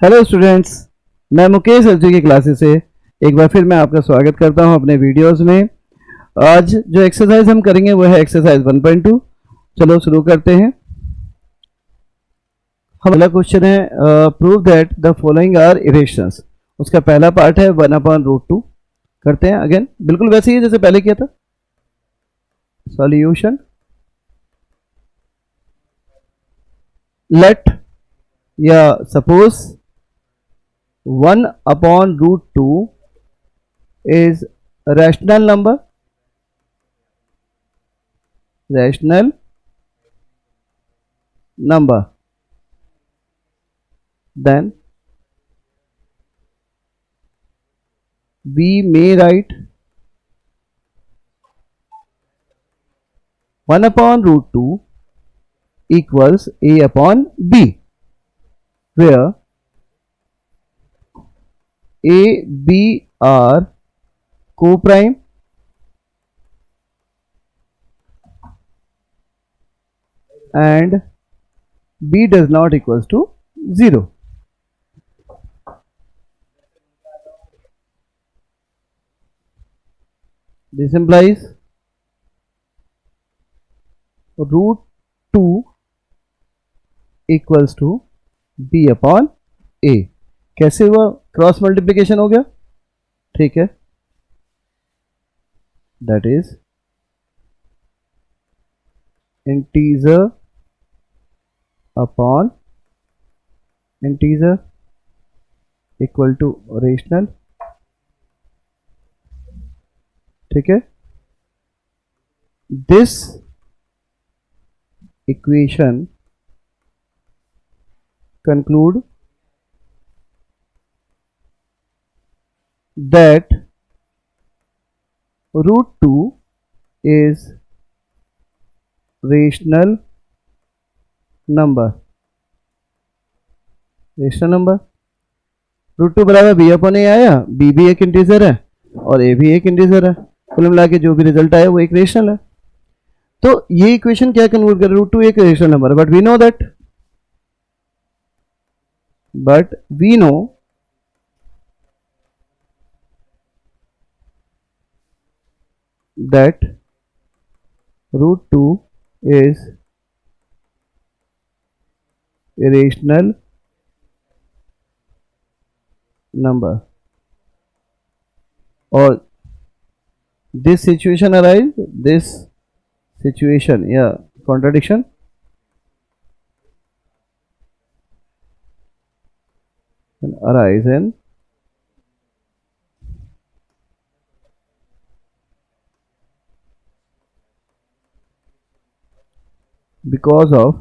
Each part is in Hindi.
हेलो स्टूडेंट्स, मैं मुकेश एसजी की क्लासेस से एक बार फिर मैं आपका स्वागत करता हूं अपने वीडियोस में। आज जो एक्सरसाइज हम करेंगे वो है एक्सरसाइज 1.2। चलो शुरू करते हैं। हमारा क्वेश्चन है prove that the following are irrationals. उसका पहला पार्ट है 1/√2। करते हैं अगेन, बिल्कुल वैसे ही जैसे पहले किया था। सॉल्यूशन, लेट या suppose 1/√2 is rational number, then we may write 1/√2 equals a upon b, where a, b are co-prime and b does not equals to 0. This implies √2 equals to b upon a. कैसे हुआ? क्रॉस मल्टीप्लीकेशन हो गया, ठीक है। That is integer upon integer equal to rational, ठीक है। This equation conclude that √2 is rational number. Rational number √2 बराबर बी अपॉन ए आया। बी भी एक इंटीजर है और ए भी एक इंटीजर है, कुल मिला के जो भी रिजल्ट आया वो एक रेशनल है। तो ये इक्वेशन क्या कन्वर्ट कर, √2 एक rational number, but we know that √2 is a rational number, or this situation contradiction arise in because of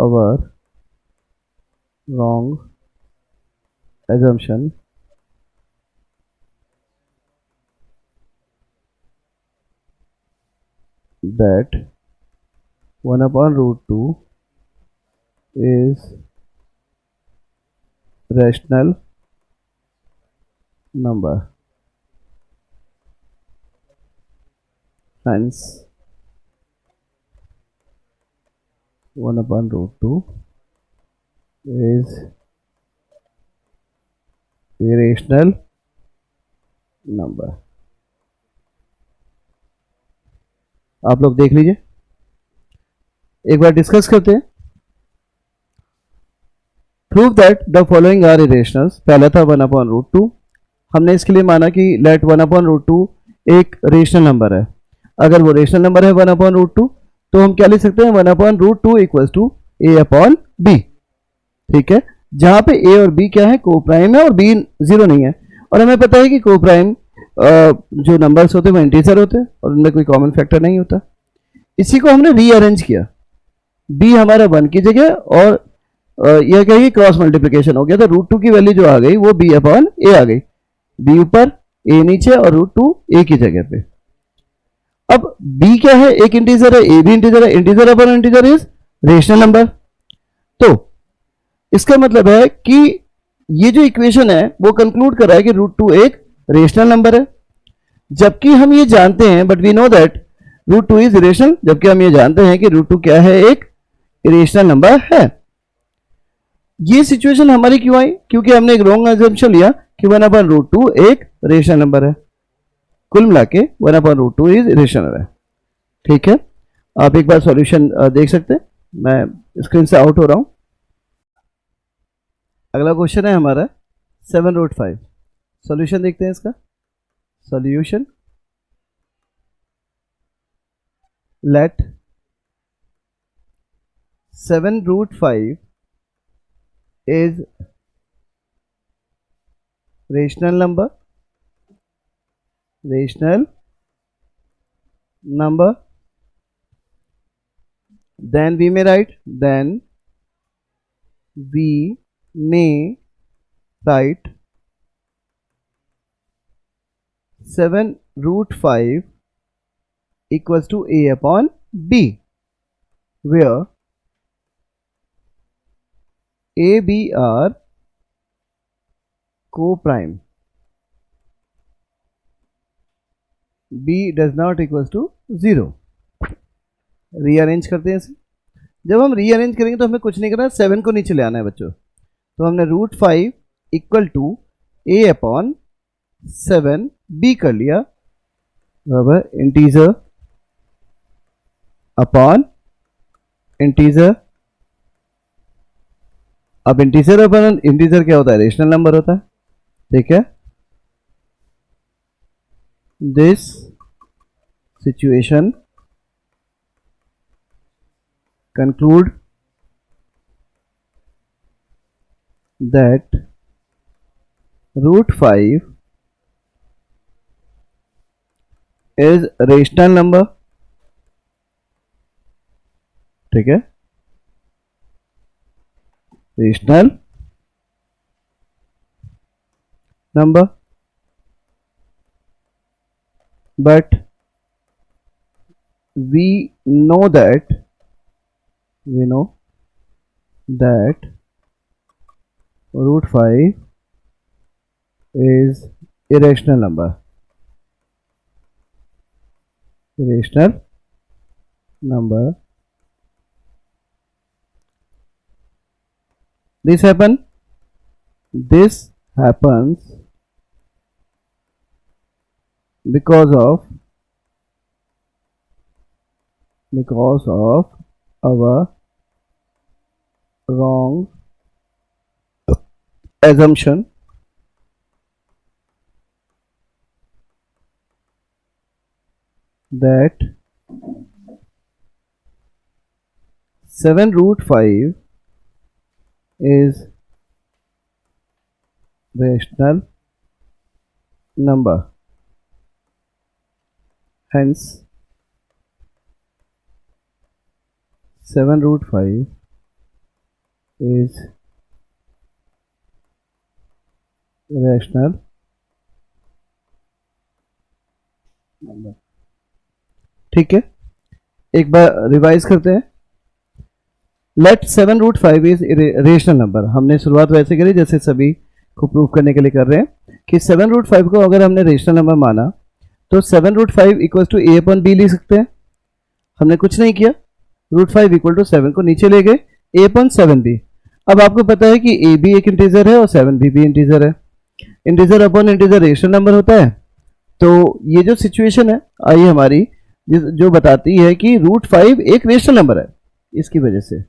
our wrong assumption that 1/√2 is rational number. Hence 1/√2 is a rational number. आप लोग देख लीजिए, एक बार डिस्कस करते हैं। Prove that the following are irrationals. पहला था 1/√2। हमने इसके लिए माना कि लेट 1/√2 एक रेशनल नंबर है। अगर वो रेशनल नंबर है 1/√2 तो हम क्या लिख सकते हैं, 1/√2 equals to a upon b, ठीक है। जहां पे a और b क्या है, को प्राइम है और b 0 नहीं है। और हमें पता है कि को प्राइम जो नंबर्स होते हैं वो इंटीजर होते हैं और उनमें कोई कॉमन फैक्टर नहीं होता। इसी को हमने रीअरेंज किया, b हमारा 1 की जगह और यह कहिए क्रॉस मल्टीप्लिकेशन हो गया, तो √2 की वैल्यू जो आ गई वो b अपॉन a आ गई। b ऊपर a नीचे और √2 a की जगह पे। अब b क्या है, एक इंटीजर है, a भी इंटीजर है, integer upon integer is rational number. तो इसका मतलब है कि ये जो इक्वेशन है वो कंक्लूड कर रहा है कि √2 एक रेशनल नंबर है। जबकि हम ये जानते हैं, but we know that root two is irrational, जबकि हम ये जानते हैं कि रूट टू क्या है, एक इरेशनल नंबर है। ये सिचुएशन हमारी क्यों आई? क्योंकि हमने एक रॉन्ग अजम्पशन लिया कि 1/√2 एक रेशनल नंबर है। कुल मिला के 1/√2 इज रेशनल है। ठीक है, आप एक बार सॉल्यूशन देख सकते हैं। मैं स्क्रीन से आउट हो रहा हूं। अगला क्वेश्चन है हमारा 7√5। सॉल्यूशन देखते हैं इसका। Solution, let 7√5 is rational number, then we may write 7√5 equals to a upon b, where a, b are co-prime, b does not equals to 0। Rearrange करते हैं इसे। जब हम रीअरेंज करेंगे तो हमें कुछ नहीं करना, 7 को नीचे ले आना है बच्चों। तो हमने √5 equal to a upon 7 b कर लिया, बराबर इंटीजर अपॉन इंटीजर। अब इंटीजर अपॉन इंटीजर क्या होता है? रेशनल नंबर होता है। ठीक है, this situation conclude that √5 is rational number। ठीक है, rational number, but we know that √5 is irrational number, this happens because of our wrong assumption that 7√5 is rational number, hence 7√5 is rational number। ठीक है, एक बार रिवाइज करते हैं। Let 7√5 is rational number. हमने शुरुआत वैसे करी जैसे सभी को प्रूव करने के लिए कर रहे हैं कि 7√5 को अगर हमने रेशनल नंबर माना तो 7√5 equal to a upon b लिख सकते हैं। हमने कुछ नहीं किया, √5 इक्वल टू 7 को नीचे ले गए, a अपॉन 7b। अब आपको पता है कि a भी एक इंटीजर है और 7b भी इंटीजर है। Integer upon integer rational number होता है। तो ये जो सिचुएशन है आई हमारी जो बताती है कि √5 एक रेशनल नंबर है, इसकी वजह से।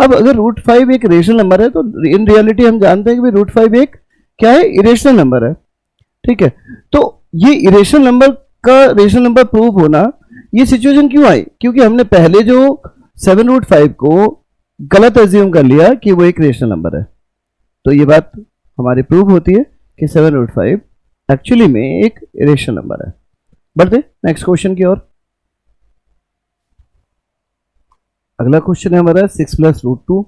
अब अगर √5 एक रेशनल नंबर है तो इन रियलिटी हम जानते हैं कि √5 एक क्या है, इरेशनल नंबर है। ठीक है, तो ये इरेशनल नंबर का रेशनल नंबर प्रूव होना, ये सिचुएशन क्यों आई? क्योंकि हमने पहले जो 7√5 को गलत एज्यूम कर लिया कि वो एक रेशनल नंबर है। तो ये बात हमारी प्रूव होती है कि 7√5 एक्चुअली में एक इरेशनल नंबर है। बढ़ते नेक्स्ट क्वेश्चन की ओर। अगला क्वेश्चन है हमारा 6 + √2।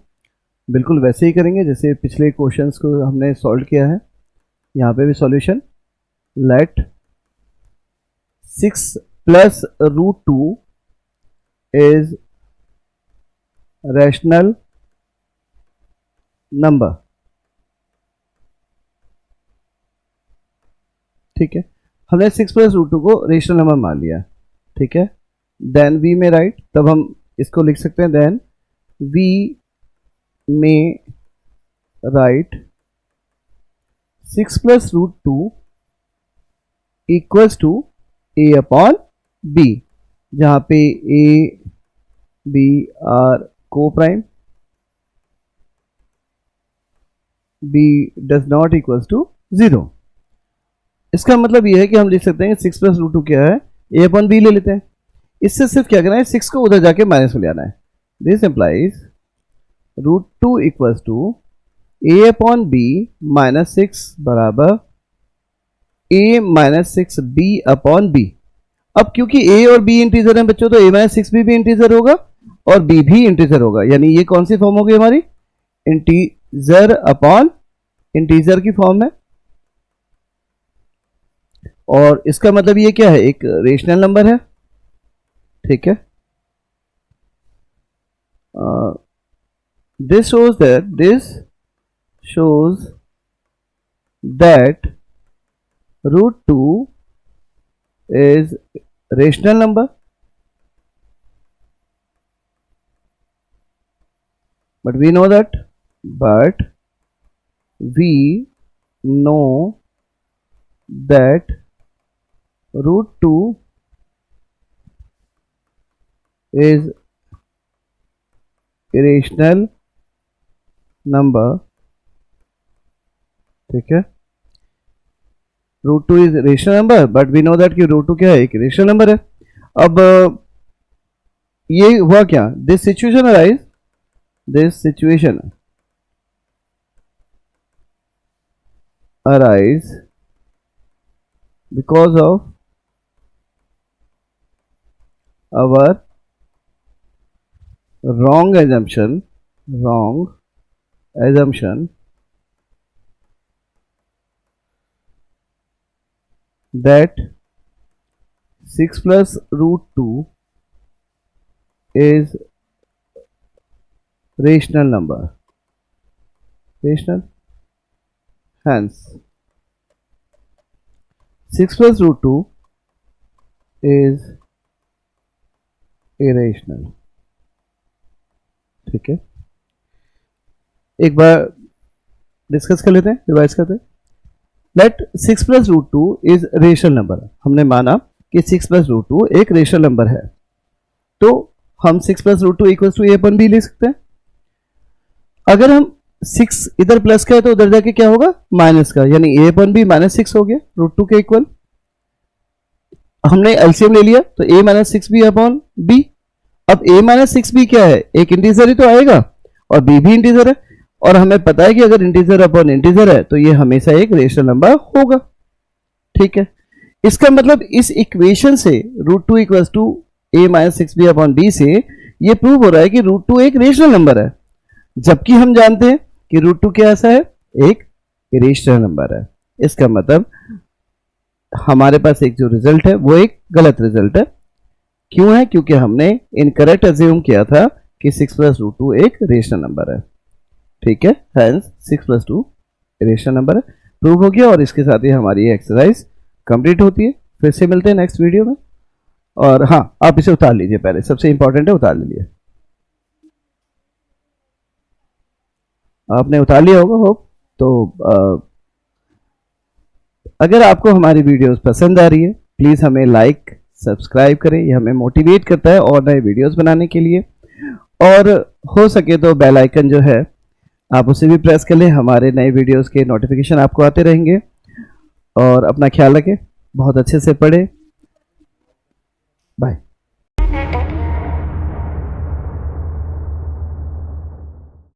बिल्कुल वैसे ही करेंगे जैसे पिछले क्वेश्चंस को हमने सॉल्व किया है। यहाँ पे भी solution, let 6 + √2 is rational number. ठीक है, हमने 6 + √2 को रेशनल नंबर मान लिया। ठीक है, देन वी में राइट, तब हम इसको लिख सकते हैं then we may write 6 plus root 2 equals to a upon b, जहां पे a b are coprime, b does not equals to 0। इसका मतलब यह है कि हम लिख सकते हैं 6 प्लस रूट 2 क्या है, a अपॉन b ले लेते हैं। इससे सिर्फ क्या करना है, 6 को उधर जाके माइनस में ले आना है। This implies root 2 equals to a upon b minus 6 बराबर a minus 6 b upon b। अब क्योंकि a और b इंटीजर हैं बच्चों, तो a माइनस 6 भी इंटीजर होगा और b भी इंटीजर होगा, यानी ये कौन सी फॉर्म होगी हमारी, इंटीजर अपॉन इंटीजर की फॉर्म है। और इसका मतलब ये क्या है, एक रेशनल नंबर है, ठीक है। This shows that root 2 is rational number, but we know that root 2 is irrational number, ठीक है। Root 2 is rational number, but we know that कि रूट 2 क्या है, एक रेशनल नंबर है। अब ये हुआ क्या, this situation arise because of our wrong assumption that 6 plus root 2 is rational number. Hence 6 plus root 2 is irrational. ठीक है, एक बार डिस्कस कर लेते हैं, रिवाइज करते हैं। Let 6 plus root 2 is rational number. हमने माना कि 6 प्लस रूट 2 एक रेशनल नंबर है, तो हम 6 प्लस रूट 2 इक्वल टू ए अपन भी ले सकते हैं। अगर हम 6 इधर प्लस का है तो उधर जाके क्या होगा, माइनस का, यानी ए अपन भी माइनस 6 हो गया रूट 2 के इक्वल। हमने एलसीएम ले लिया तो a minus 6 b upon b. अब a माइनस 6 बी क्या है, एक इंटीजर ही तो आएगा और b भी इंटीजर है, और हमें पता है कि अगर इंटीजर अपॉन इंटीजर है तो ये हमेशा एक रेशनल नंबर होगा। ठीक है, इसका मतलब इस इक्वेशन से root 2 equals to a minus 6 b upon b से ये प्रूव हो रहा है कि रूट 2 एक रेशनल नंबर है, जबकि हम जानते हैं कि रूट 2 क्या ऐसा है, एक इरेशनल नंबर है। इसका मतलब हमारे पास एक जो रिजल्ट है वो एक गलत रिजल्ट है। क्यों है, क्योंकि हमने इनकरेक्ट अज्यूम किया था कि 6 प्लस रूट 2 एक रेशनल नंबर है। ठीक है, हेंस 6 प्लस 2 रेशनल नंबर है, प्रूव हो गया। और इसके साथ ही हमारी ये एक्सरसाइज कंप्लीट होती है। फिर से मिलते हैं नेक्स्ट वीडियो में। और हाँ, आप इसे उतार लीजिए, पहले सबसे इंपॉर्टेंट है उतार लीजिए। आपने उतार लिया होगा होप। तो अगर आपको हमारी वीडियोस पसंद आ रही है, प्लीज़ हमें लाइक सब्सक्राइब करें, ये हमें मोटिवेट करता है और नए वीडियोस बनाने के लिए। और हो सके तो बेल आइकन जो है आप उसे भी प्रेस कर लें, हमारे नए वीडियोस के नोटिफिकेशन आपको आते रहेंगे। और अपना ख्याल रखें, बहुत अच्छे से पढ़ें। बाय।